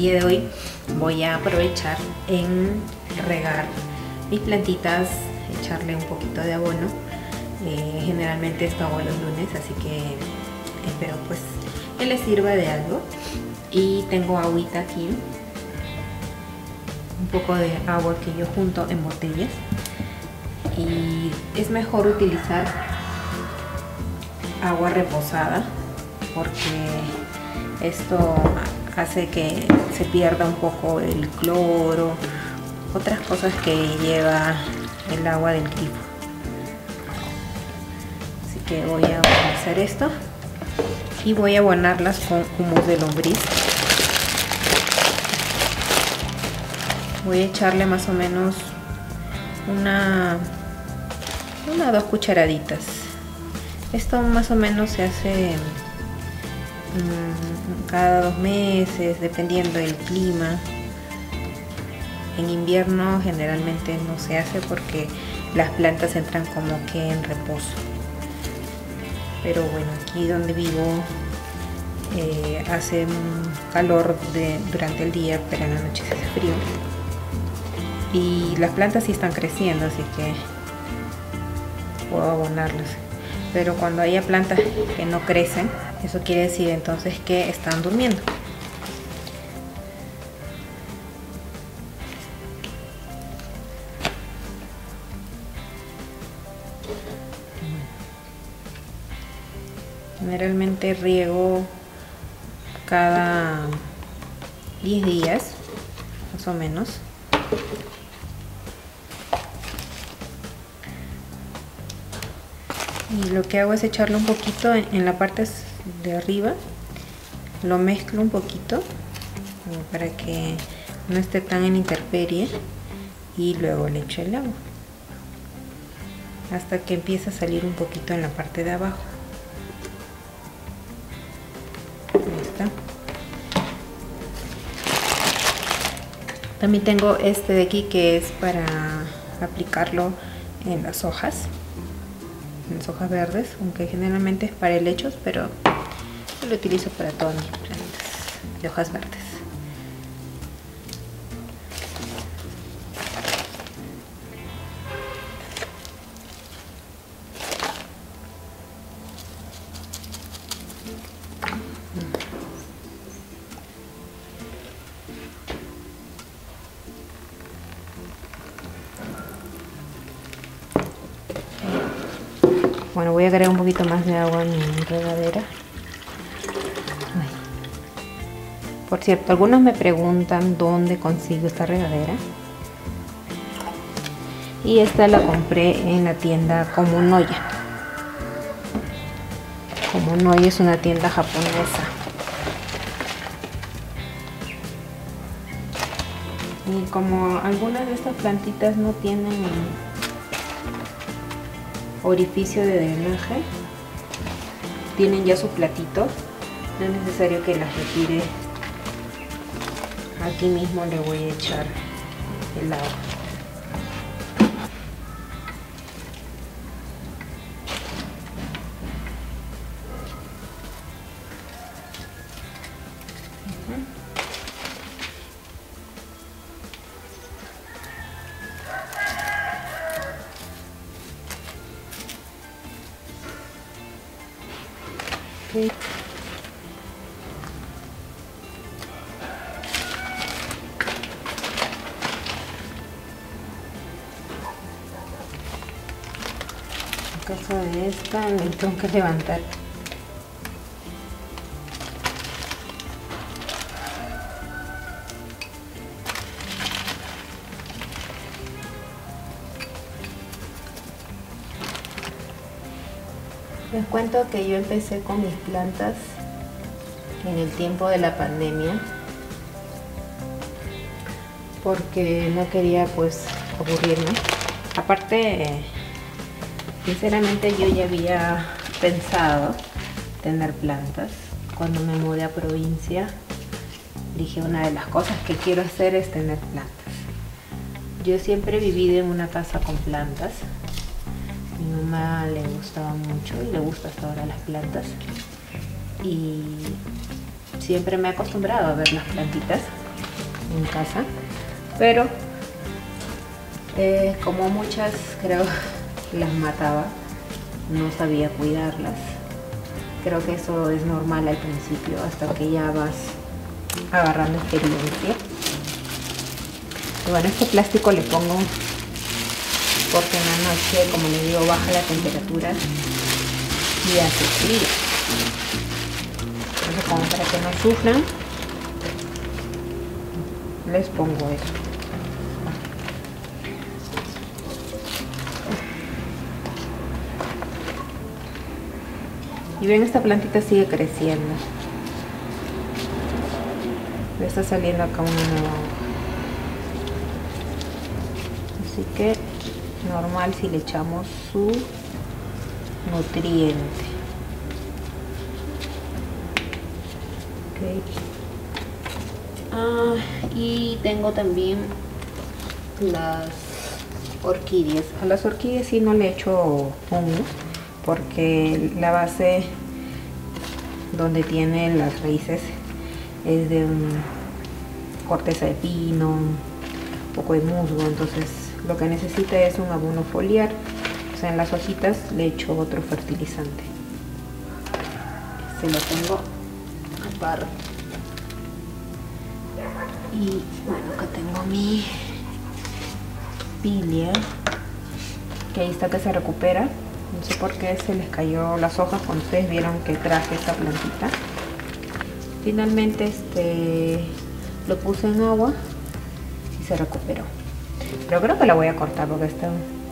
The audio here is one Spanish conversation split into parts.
día de hoy voy a aprovechar en regar mis plantitas, echarle un poquito de abono. Generalmente esto hago los lunes, así que espero pues que les sirva de algo. Y tengo agüita aquí, un poco de agua que yo junto en botellas, y es mejor utilizar agua reposada porque esto hace que se pierda un poco el cloro, otras cosas que lleva el agua del grifo. Así que voy a utilizar esto y voy a abonarlas con humus de lombriz. Voy a echarle más o menos una o 2 cucharaditas. Esto más o menos se hace cada 2 meses, dependiendo del clima. En invierno generalmente no se hace porque las plantas entran como que en reposo. Pero bueno, aquí donde vivo hace calor durante el día, pero en la noche se hace frío. Y las plantas sí están creciendo, así que puedo abonarlas. Pero cuando haya plantas que no crecen, eso quiere decir entonces que están durmiendo. Generalmente riego cada 10 días, más o menos. Y lo que hago es echarlo un poquito en la parte de arriba, lo mezclo un poquito para que no esté tan en intemperie y luego le echo el agua hasta que empiece a salir un poquito en la parte de abajo. Ahí está. También tengo este de aquí que es para aplicarlo en las hojas verdes, aunque generalmente es para helechos, pero yo lo utilizo para todas mis plantas de hojas verdes. Bueno, voy a agregar un poquito más de agua a mi regadera. Por cierto, algunos me preguntan dónde consigo esta regadera. Y esta la compré en la tienda Komunoya. Komunoya es una tienda japonesa. Y como algunas de estas plantitas no tienen orificio de drenaje, tienen ya su platito, no es necesario que las retire. Aquí mismo le voy a echar el agua. Okay. En caso de esta, me tengo que levantar. Les cuento que yo empecé con mis plantas en el tiempo de la pandemia porque no quería pues aburrirme. Aparte, sinceramente yo ya había pensado tener plantas. Cuando me mudé a provincia, dije una de las cosas que quiero hacer es tener plantas. Yo siempre he vivido en una casa con plantas. Mi mamá le gustaba mucho y le gusta hasta ahora las plantas. Y siempre me he acostumbrado a ver las plantitas. en casa, pero como muchas creo las mataba, no sabía cuidarlas. Creo que eso es normal al principio, hasta que ya vas agarrando experiencia. Y bueno, este plástico le pongo porque en la noche, como les digo, baja la temperatura y hace frío. Entonces, como para que no sufran, les pongo esto. Y ven, esta plantita sigue creciendo. Le está saliendo acá una nueva hoja. Así que normal si le echamos su nutriente. Okay. Y tengo también las orquídeas. A las orquídeas sí no le echo humus, porque la base donde tiene las raíces es de corteza de pino, un poco de musgo, entonces lo que necesita es un abono foliar. O sea, en las hojitas le echo otro fertilizante. Se lo tengo aparte. Y bueno, acá tengo mi pilia, que ahí está que se recupera. No sé por qué se les cayó las hojas cuando ustedes vieron que traje esta plantita. Finalmente lo puse en agua y se recuperó. Pero creo que la voy a cortar porque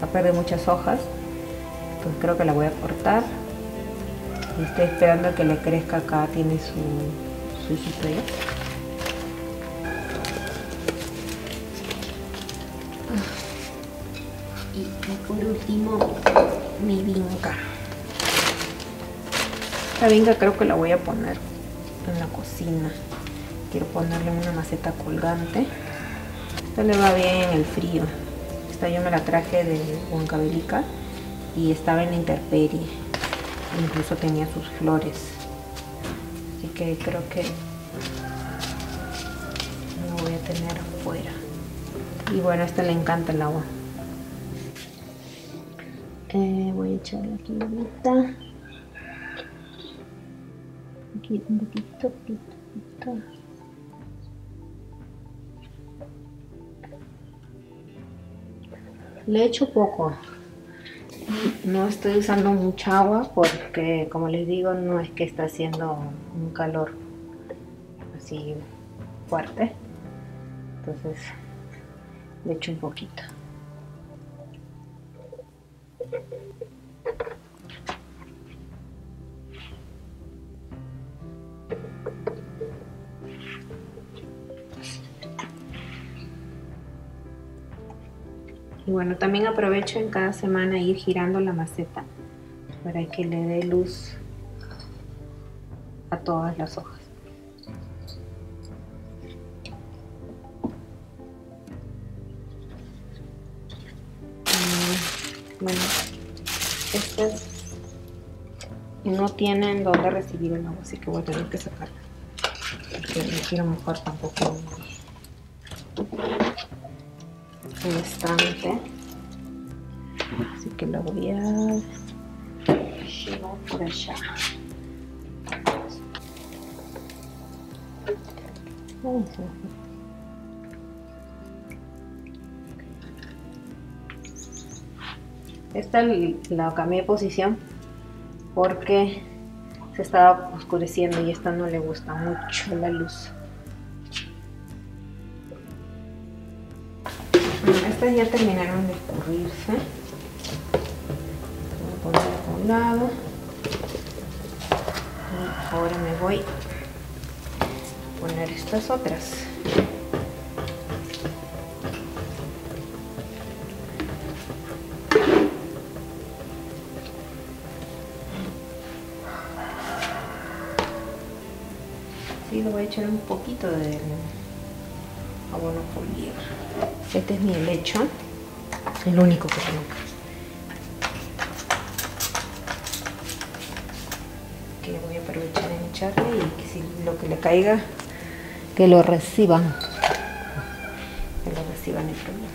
va a perder muchas hojas. Entonces creo que la voy a cortar. Y estoy esperando a que le crezca acá. Tiene su hijito ya. Y por último, mi vinca. Esta vinca creo que la voy a poner en la cocina. Quiero ponerle una maceta colgante. Esta le va bien en el frío. Esta yo me la traje de Huancavelica y estaba en la intemperie. Incluso tenía sus flores. Así que creo que lo voy a tener afuera. Y bueno, a esta le encanta el agua. Voy a echarle aquí ahorita. Aquí un poquito. Le echo poco. No estoy usando mucha agua porque, como les digo, no es que está haciendo un calor así fuerte. Entonces le echo un poquito. Y bueno, también aprovecho en cada semana ir girando la maceta para que le dé luz a todas las hojas. Bueno, estas no tienen donde recibir el agua, así que voy a tener que sacarla porque no quiero mojar tampoco el estante, así que la voy a llevar por allá. Esta la cambié de posición porque se estaba oscureciendo y esta no le gusta mucho la luz. Bueno, estas ya terminaron de escurrirse. Voy a poner a un lado. Y ahora me voy a poner estas otras. Sí, le voy a echar un poquito de abono foliar. Este es mi helecho, el único que tengo acá. Que voy a aprovechar en echarle y que si lo que le caiga, que lo reciban. agresiva, no hay problema.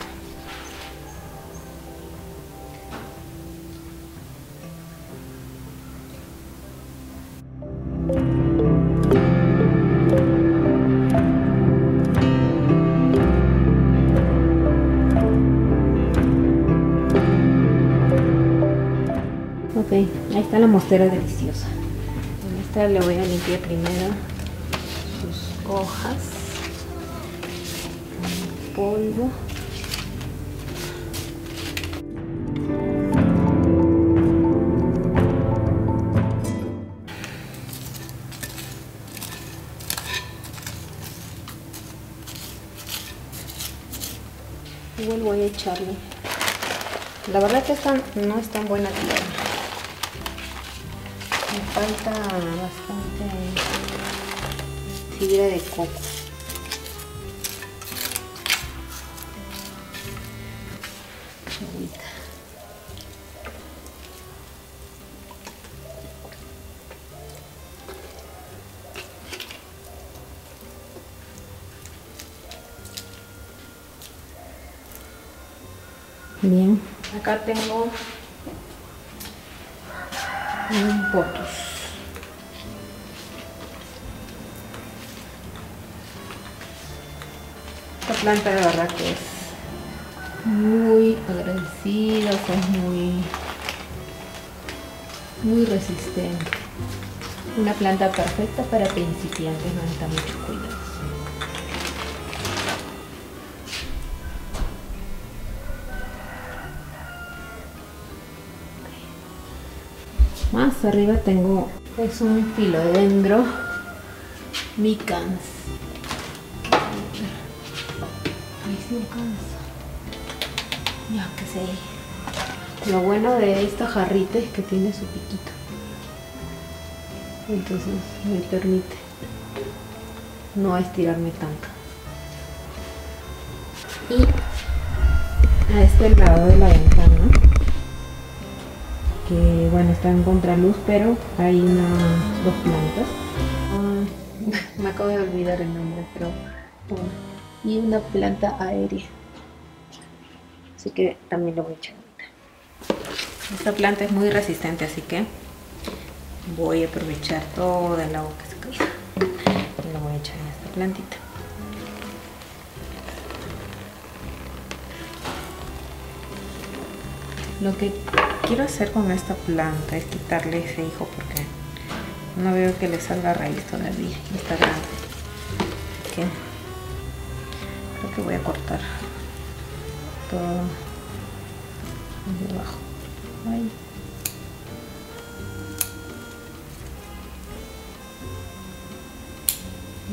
Ok, ahí está la mostera deliciosa. Con esta le voy a limpiar primero sus hojas, el polvo. Igual voy a echarle. La verdad que esta no es tan buena tierra. Me falta bastante fibra de coco. Agüita. Bien, acá tengo un potus. Esta planta de verdad que es muy agradecida, o sea, es muy resistente. Una planta perfecta para principiantes, no necesita mucho cuidado. Más arriba tengo, es un Philodendron micans. Ahí sí alcanza. Ya que sé. Lo bueno de esta jarrita es que tiene su piquito. Entonces me permite no estirarme tanto. Y a este lado de la ventana, que bueno, está en contraluz, pero hay dos plantas. Me acabo de olvidar el nombre, pero bueno, y una planta aérea, así que también lo voy a echar ahorita. Esta planta es muy resistente, así que voy a aprovechar toda el agua que se cae y lo voy a echar en esta plantita. Lo que quiero hacer con esta planta es quitarle ese hijo porque no veo que le salga raíz todavía y está grande. Así que creo que voy a cortar todo de abajo. Ahí.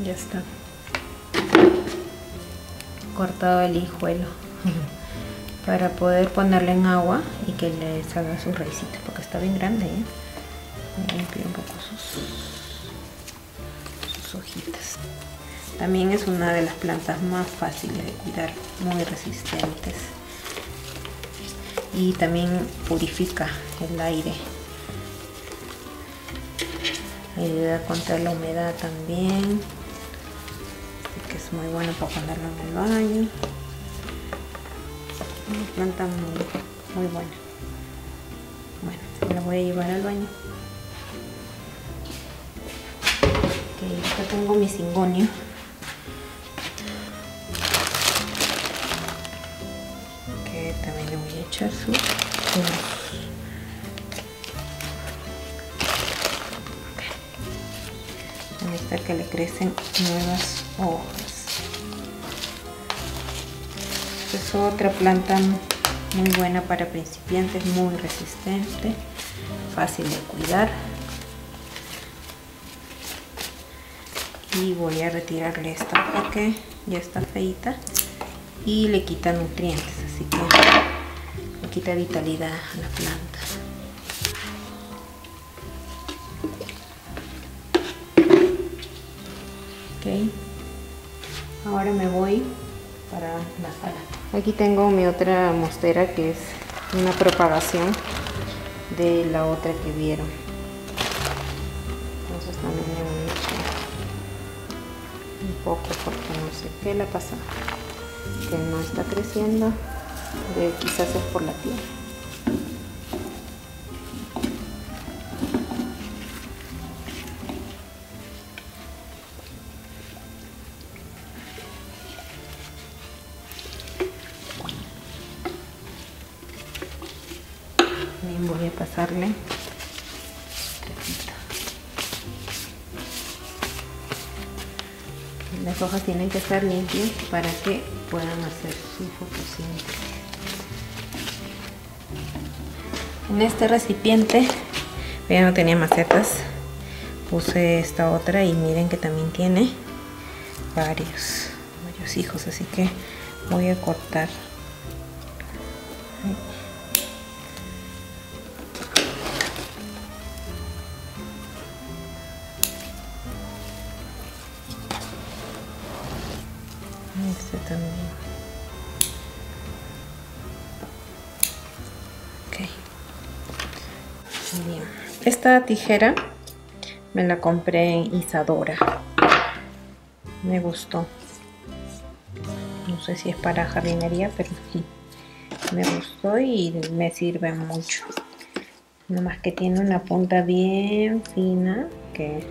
Ya está. Cortado el hijuelo. Para poder ponerle en agua y que le salga sus raícitas, porque está bien grande, ¿eh? Voy a limpiar un poco sus hojitas. También es una de las plantas más fáciles de cuidar, muy resistentes. Y también purifica el aire. Ayuda contra la humedad también. Así que es muy bueno para ponerlo en el baño. Una planta muy buena. Bueno, me la voy a llevar al baño. Ok, acá tengo mi cingonio. Que también le voy a echar su humus. Ahí está, que le crecen nuevas hojas. Es otra planta muy buena para principiantes, muy resistente, fácil de cuidar. Y voy a retirarle esta porque ya está feita y le quita nutrientes, así que le quita vitalidad a la planta. Ok, ahora me voy para la sala. Aquí tengo mi otra mostera, que es una propagación de la otra que vieron. Entonces también le voy a echar un poco porque no sé qué le pasa. que no está creciendo, quizás es por la tierra. Bien, voy a pasarle. Las hojas tienen que estar limpias para que puedan hacer su fotosíntesis. En este recipiente, ya no tenía macetas, puse esta otra y miren que también tiene varios hijos, así que voy a cortar. Este también. Ok. Bien. Esta tijera me la compré en Isadora. Me gustó. No sé si es para jardinería, pero sí. Me gustó y me sirve mucho. Nomás que tiene una punta bien fina que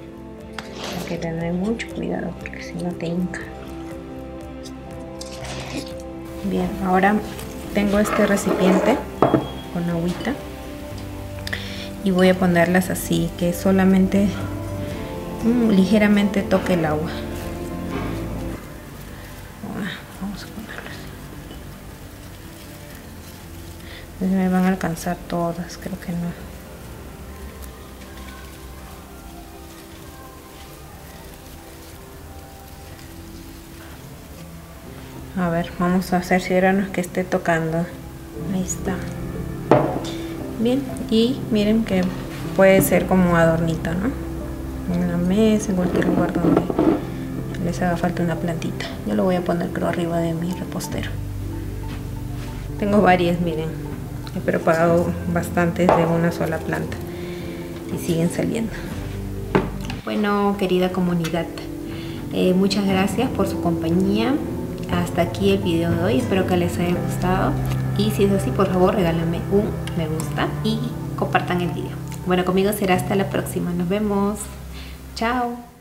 hay que tener mucho cuidado porque si no te hinca. Bien, ahora tengo este recipiente con agüita y voy a ponerlas así, que solamente ligeramente toque el agua. Vamos a ponerlas. Entonces me van a alcanzar todas, creo que no. A ver, vamos a cerciorarnos que esté tocando. Ahí está. Bien, y miren que puede ser como un adornito, ¿no? En la mesa, en cualquier lugar donde les haga falta una plantita. Yo lo voy a poner, creo, arriba de mi repostero. Tengo varias, miren. He preparado bastantes de una sola planta y siguen saliendo. Bueno, querida comunidad, muchas gracias por su compañía. Hasta aquí el video de hoy, espero que les haya gustado y si es así, por favor regálenme un me gusta y compartan el video. Bueno, conmigo será hasta la próxima, nos vemos, chao.